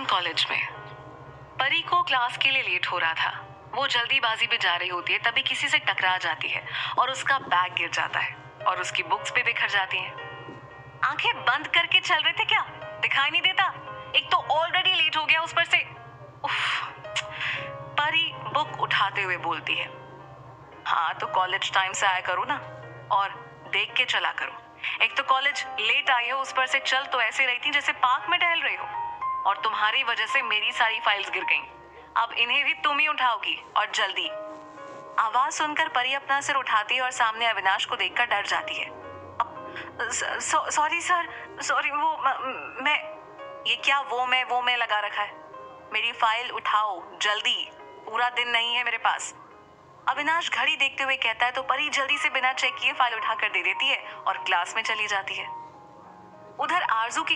College में। परी को क्लास के लिए लेट हो रहा था। वो जल्दीबाजी में जा रही होती है, तभी किसी से टकरा जाती है और उसका बैग गिर जाता है और उसकी बुक्स भी बिखर जाती हैं। आंखें बंद करके चल रहे थे क्या? दिखाई नहीं देता? एक तो ऑलरेडी लेट हो गया, उस पर से उफ। परी बुक उठाते हुए बोलती है, हाँ तो कॉलेज टाइम से आया करो ना, और देख के चला करो। एक तो कॉलेज लेट आई हो, उस पर से चल तो ऐसे रही थी जैसे पार्क में टहल रही हो, और तुम्हारी वजह से मेरी सारी फाइल्स गिर गईं। अब इन्हें भी तुम ही उठाओगी, और जल्दी। आवाज सुनकर परी अपना सिर उठाती है और सामने अविनाश को देखकर डर जाती है। सॉरी सर, सॉरी, मैं ये क्या वो मैं लगा रखा है। मेरी फाइल उठाओ जल्दी, पूरा दिन नहीं है मेरे पास। अविनाश घड़ी देखते हुए कहता है तो परी जल्दी से बिना चेक किए फाइल उठाकर दे देती है और क्लास में चली जाती है। उधर आरजू की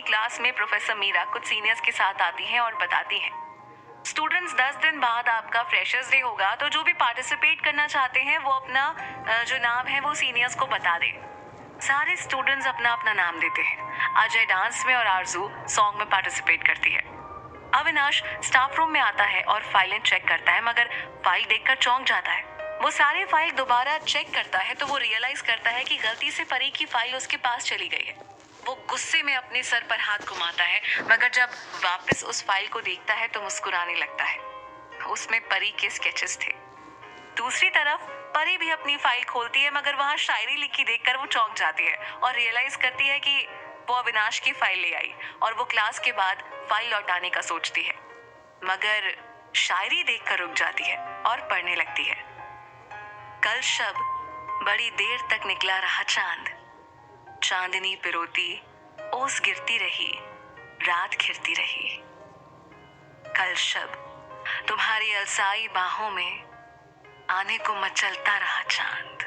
क्लास में प्रोफेसर मीरा कुछ सीनियर्स के साथ आती हैं और बताती हैं, स्टूडेंट्स 10 दिन बाद आपका फ्रेशर्स डे होगा, तो जो भी पार्टिसिपेट करना चाहते हैं वो अपना जो नाम है वो सीनियर्स को बता दे। सारे स्टूडेंट्स अपना अपना नाम देते हैं। अजय डांस में और आरजू सॉन्ग में पार्टिसिपेट करती है। अविनाश स्टाफ रूम में आता है और फाइलें चेक करता है, मगर फाइल देखकर चौंक जाता है। वो सारे फाइल दोबारा चेक करता है तो वो रियलाइज करता है कि गलती से परी की फाइल उसके पास चली गई है। वो गुस्से में अपने सर पर हाथ घुमाता है, मगर जब वापस उस फाइल को देखता है तो मुस्कुराने लगता है। उसमें परी के स्केचेस थे। दूसरी तरफ परी भी अपनी फाइल खोलती है, मगर वहाँ शायरी लिखी देखकर वो चौंक जाती है और रियलाइज करती है कि वो अविनाश की फाइल ले आई, और वो क्लास के बाद फाइल लौटाने का सोचती है, मगर शायरी देखकर रुक जाती है और पढ़ने लगती है। कल शब बड़ी देर तक निकला रहा चांद, चांदनी पिरोती ओस गिरती रही, रात घिरती रही। कल शब तुम्हारी अलसाई बाहों में आने को मचलता रहा चांद,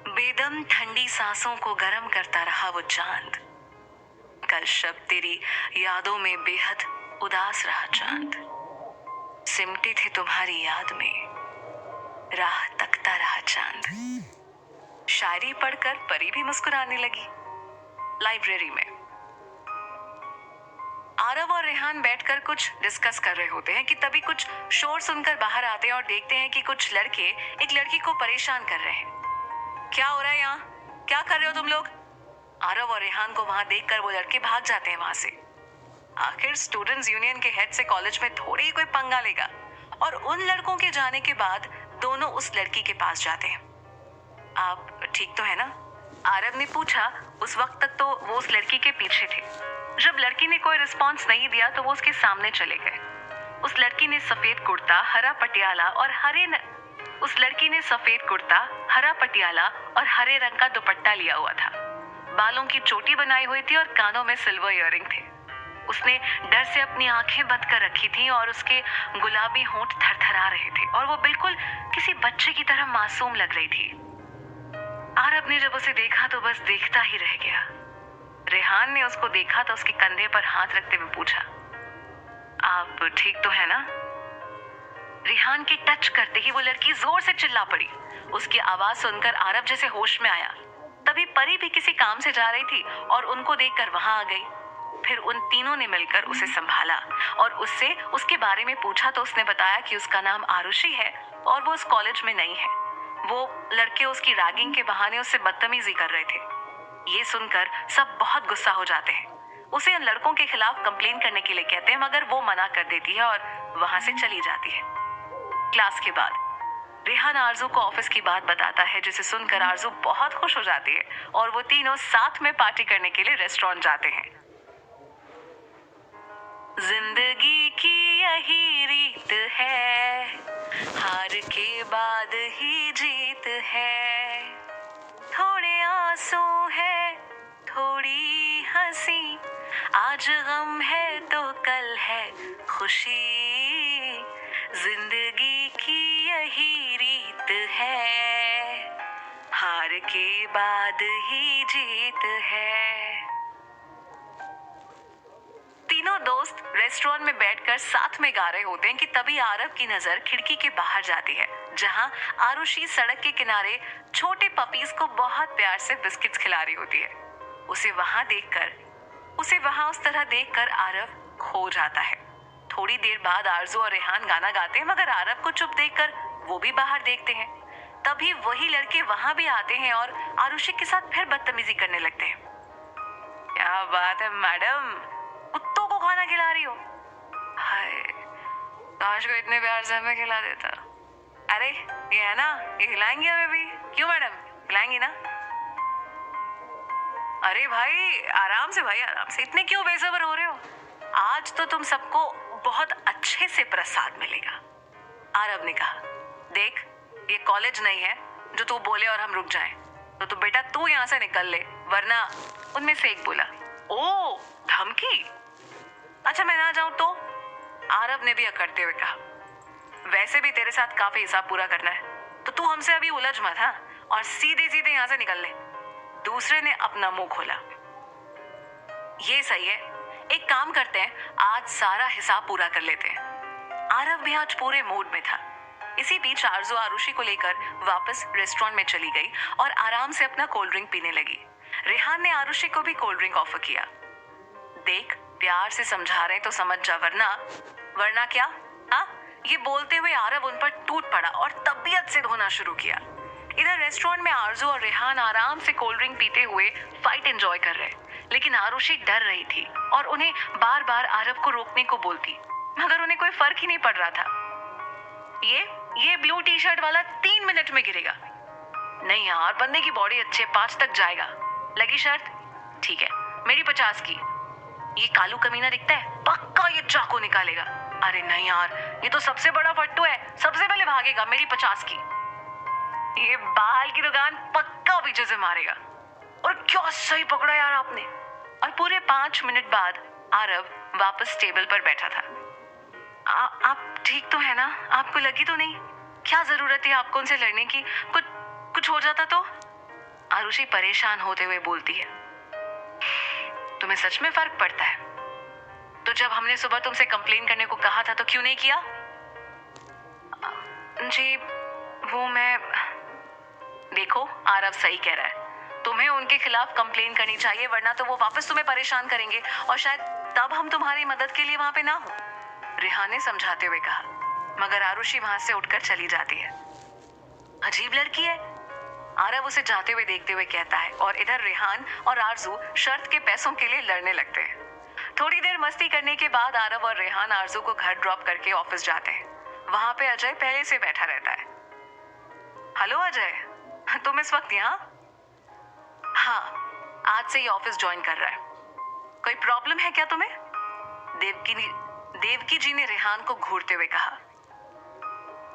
बेदम ठंडी सांसों को गर्म करता रहा वो चांद। कल शब तेरी यादों में बेहद उदास रहा चांद, सिमटे थे तुम्हारी याद में राह तकता रहा चांद। शायरी पढ़कर परी भी मुस्कुराने लगी। लाइब्रेरी में आरव और रेहान बैठकर कुछ डिस्कस कर रहे होते हैं कि तभी कुछ शोर सुनकर बाहर आते हैं और देखते हैं कि कुछ लड़के एक लड़की को परेशान कर रहे हैं। क्या हो रहा है यहाँ? क्या कर रहे हो तुम लोग? आरव और रेहान को वहां देखकर वो लड़के भाग जाते हैं वहां से। आखिर स्टूडेंट्स यूनियन के हेड से कॉलेज में थोड़ी ही कोई पंगा लेगा, और उन लड़कों के जाने के बाद दोनों उस लड़की के पास जाते हैं। आप ठीक तो है ना? आरव ने पूछा। उस वक्त तक तो वो उस लड़की के पीछे थे। जब लड़की ने कोई रिस्पॉन्स नहीं दिया तो वो उसके सामने चले गए। उस लड़की ने सफेद कुर्ता, हरा पटियाला और हरे रंग का दुपट्टा लिया हुआ था। बालों की चोटी बनाई हुई थी और कानों में सिल्वर इयररिंग थे। उसने डर से अपनी आंखें बंद कर रखी थी और उसके गुलाबी होंठ थरथरा रहे थे और वो बिल्कुल किसी बच्चे की तरह मासूम लग रही थी। आरव ने जब उसे देखा तो बस देखता ही रह गया। रेहान ने उसको देखा तो उसके कंधे पर हाथ रखते हुए पूछा, आप ठीक तो है ना? रेहान के टच करते ही वो लड़की जोर से चिल्ला पड़ी। उसकी आवाज सुनकर आरव जैसे होश में आया। तभी परी भी किसी काम से जा रही थी और उनको देखकर वहां आ गई। फिर उन तीनों ने मिलकर उसे संभाला और उससे उसके बारे में पूछा तो उसने बताया कि उसका नाम आरुषि है और वो उस कॉलेज में नहीं है। वो लड़के उसकी रैगिंग के बहाने उससे बदतमीजी कर रहे थे। ये सुनकर सब बहुत गुस्सा हो जाते हैं। उसे इन लड़कों के खिलाफ कंप्लेन करने के लिए कहते हैं, मगर वो मना कर देती है और वहां से चली जाती है। क्लास के बाद रेहान आरजू को ऑफिस की बात बताता है, जिसे सुनकर आरजू बहुत खुश हो जाती है और वो तीनों साथ में पार्टी करने के लिए रेस्टोरेंट जाते हैं। जिंदगी की यही रीत है, हार के बाद ही जीत है। थोड़े आंसू है, थोड़ी हंसी, आज गम है तो कल है खुशी। जिंदगी की यही रीत है, हार के बाद ही जीत है। तीनों दोस्त रेस्टोरेंट में बैठकर साथ में गा रहे होते हैं कि तभी आरव की नजर खिड़की के बाहर जाती है, जहां आरुषि सड़क के किनारे छोटे पपीज को बहुत प्यार से बिस्किट्स खिला रही होती है। उसे वहां उस तरह देखकर आरव खो जाता है। थोड़ी देर बाद आरजू और रेहान गाना गाते हैं, मगर आरव को चुप देखकर वो भी बाहर देखते हैं। तभी वही लड़के वहां भी आते हैं और आरुषि के साथ फिर बदतमीजी करने लगते हैं। क्या बात है मैडम, कुत्तों को खाना खिला रही हो? हाय, काश को इतने प्यार से हमें खिला देता। अरे ये है ना, ये खिलाएंगी हमें भी। क्यों मैडम, खिलाएंगी ना? अरे भाई आराम से, भाई आराम से, इतने क्यों बेसब्र हो रहे हो? आज तो तुम सबको बहुत अच्छे से प्रसाद मिलेगा। आरव ने कहा, देख ये कॉलेज नहीं है जो तू बोले और हम रुक जाएं। तो बेटा तू यहाँ से निकल ले, वरना। उनमें से एक बोला, ओ धमकी? अच्छा मैं ना जाऊं तो? आरव ने भी अकड़ते हुए कहा, वैसे भी तेरे साथ काफी हिसाब पूरा करना है, तो तू हमसे अभी उलझ मत, हाँ, और सीधे सीधे यहाँ से निकल ले। दूसरे ने अपना मुंह खोला, ये सही है, एक काम करते हैं, आज सारा हिसाब पूरा कर लेते हैं। आरव भी आज पूरे मूड में था। इसी बीच आरजू आरुषि को लेकर वापस रेस्टोरेंट में चली गई और आराम से अपना कोल्ड ड्रिंक पीने लगी। रेहान ने आरुषि को भी कोल्ड ड्रिंक ऑफर किया। देख प्यार से समझा रहे तो समझ जा, वरना क्या? हाँ, ये बोलते हुए आरव उन पर टूट पड़ा और तबीयत से धोना शुरू किया। इधर रेस्टोरेंट में आरजू और रेहान आराम से कोल्ड ड्रिंक पीते हुए फाइट एंजॉय कर रहे, लेकिन आरुषि डर रही थी और उन्हें बार बार आरव को रोकने को बोलती, मगर उन्हें कोई फर्क ही नहीं पड़ रहा था। ये ब्लू टी शर्ट वाला 3 मिनट में गिरेगा। नहीं यार, बंदे की बॉडी अच्छे, 5 तक जाएगा। लगी शर्त? ठीक है, मेरी 50 की। ये कालू कमीना दिखता है, पक्का ये चाकू निकालेगा। अरे नहीं यार, ये तो सबसे बड़ा फट्टू है, सबसे पहले भागेगा। मेरी 50 की। ये बाल की दुकान पक्का पीछे से मारेगा। और क्या सही पकड़ा यार आपने। और पूरे 5 मिनट बाद आरव वापस टेबल पर बैठा था। आप ठीक तो है ना? आपको लगी तो नहीं? क्या जरूरत है आपको उनसे लड़ने की? कुछ हो जाता तो? आरुषि परेशान होते हुए बोलती है, तुम्हें सच में फर्क पड़ता है? तो जब हमने सुबह तुमसे कंप्लेन करने को कहा था तो क्यों नहीं किया? जी वो मैं, देखो आरव सही कह रहा है, तुम्हें उनके खिलाफ कंप्लेन करनी चाहिए, वरना तो वो वापस तुम्हें परेशान करेंगे और शायद तब हम तुम्हारी मदद के लिए वहां पे ना हो। रेहान ने समझाते हुए कहा, मगर आरुषि वहां से उठकर चली जाती है। अजीब लड़की है, आरव उसे जाते हुए देखते हुए कहता है। और इधर रेहान और आरजू शर्त के पैसों के लिए लड़ने लगते हैं। थोड़ी देर मस्ती करने के बाद आरव और रेहान आरजू को घर ड्रॉप करके ऑफिस जाते हैं। वहां पे अजय पहले से बैठा रहता है। हेलो अजय, तुम इस वक्त यहाँ? हाँ, आज से ही ऑफिस ज्वाइन कर रहा है। कोई प्रॉब्लम है क्या तुम्हें? देवकी जी ने रेहान को घूरते हुए कहा।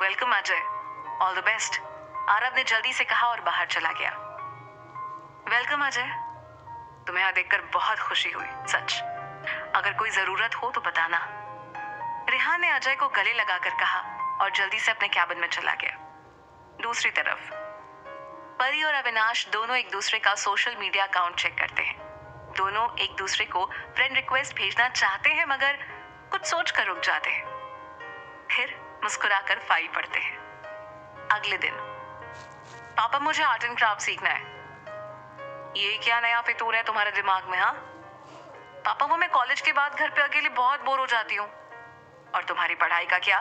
Welcome Ajay, all the best, Aarav ने जल्दी से कहा और बाहर चला गया। वेलकम अजय, तुम्हें यहाँ देखकर बहुत खुशी हुई, सच। अगर कोई जरूरत हो तो बताना। रेहान ने अजय को गले लगाकर कहा और जल्दी से अपने कैबिन में चला गया। दूसरी तरफ परी और अविनाश दोनों एक दूसरे का सोशल मीडिया अकाउंट चेक करते हैं। दोनों एक दूसरे को फ्रेंड रिक्वेस्ट भेजना चाहते हैं, मगर कुछ सोचकर रुक जाते हैं। फिर मुस्कुराकर फाइल पढ़ते हैं। अगले दिन, पापा मुझे आर्ट एंड क्राफ्ट सीखना है। ये क्या नया फितूर है तुम्हारे दिमाग में? हाँ पापा, वो मैं कॉलेज के बाद घर पे अकेले बहुत बोर हो जाती हूँ। और तुम्हारी पढ़ाई का क्या?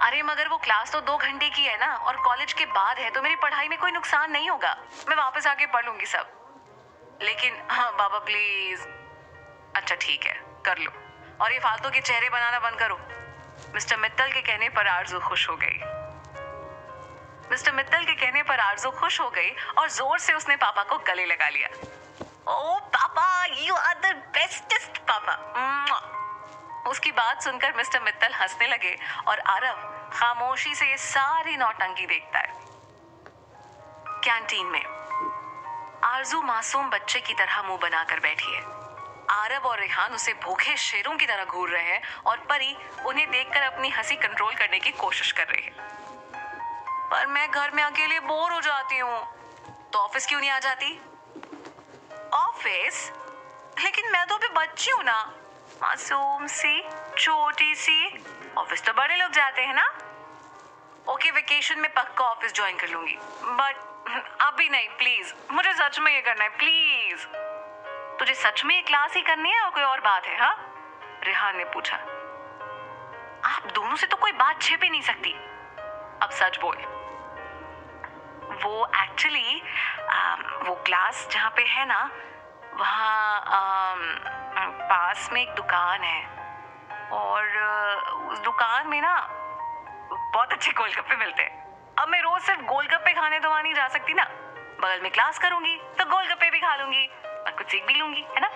अरे मगर वो क्लास तो 2 घंटे की है ना, और कॉलेज के बाद है, तो मेरी पढ़ाई में कोई नुकसान नहीं होगा। मैं वापस आके पढ़ लूंगी सब। लेकिन हाँ पापा प्लीज। अच्छा ठीक है, कर लो, और ये फालतू के चेहरे बनाना बंद करो। मिस्टर मित्तल के कहने पर आरजू खुश हो गई। और जोर से उसने पापा को गले लगा लिया। ओ पापा, यू आर द बेस्टेस्ट पापा। उसकी बात सुनकर मिस्टर मित्तल हंसने लगे और आरव खामोशी से ये सारी नौटंकी देखता है। कैंटीन में आरजू मासूम बच्चे की तरह मुंह बनाकर बैठी है। आरव और रेहान उसे भूखे शेरों की तरह घूर रहे हैं और परी उन्हें देखकर अपनी हंसी कंट्रोल करने की कोशिश कर रही है। पर मैं घर में अकेले बोर हो जाती हूँ। तो ऑफिस क्यों नहीं आ जाती? ऑफिस? लेकिन मैं तो अभी बच्ची हूँ ना, मासूम सी, छोटी सी। ऑफिस तो बड़े लोग जाते हैं ना। ओके, वेकेशन में पक्का ऑफिस ज्वाइन कर लूंगी, बट अभी नहीं प्लीज, मुझे सच में ये करना है प्लीज। तुझे सच में ये क्लास ही करनी है और कोई और बात है? हाँ, रेहान ने पूछा। आप दोनों से तो कोई बात छिप ही नहीं सकती, अब सच बोल। वो एक्चुअली वो क्लास जहाँ पे है ना, वहाँ पास में एक दुकान है और उस दुकान में ना बहुत अच्छे गोलगप्पे मिलते हैं। अब मैं रोज सिर्फ गोलगप्पे खाने तो वहाँ नहीं जा सकती ना, बगल में क्लास करूंगी तो गोलगप्पे भी खा लूंगी और कुछ सीख भी लूंगी, है ना?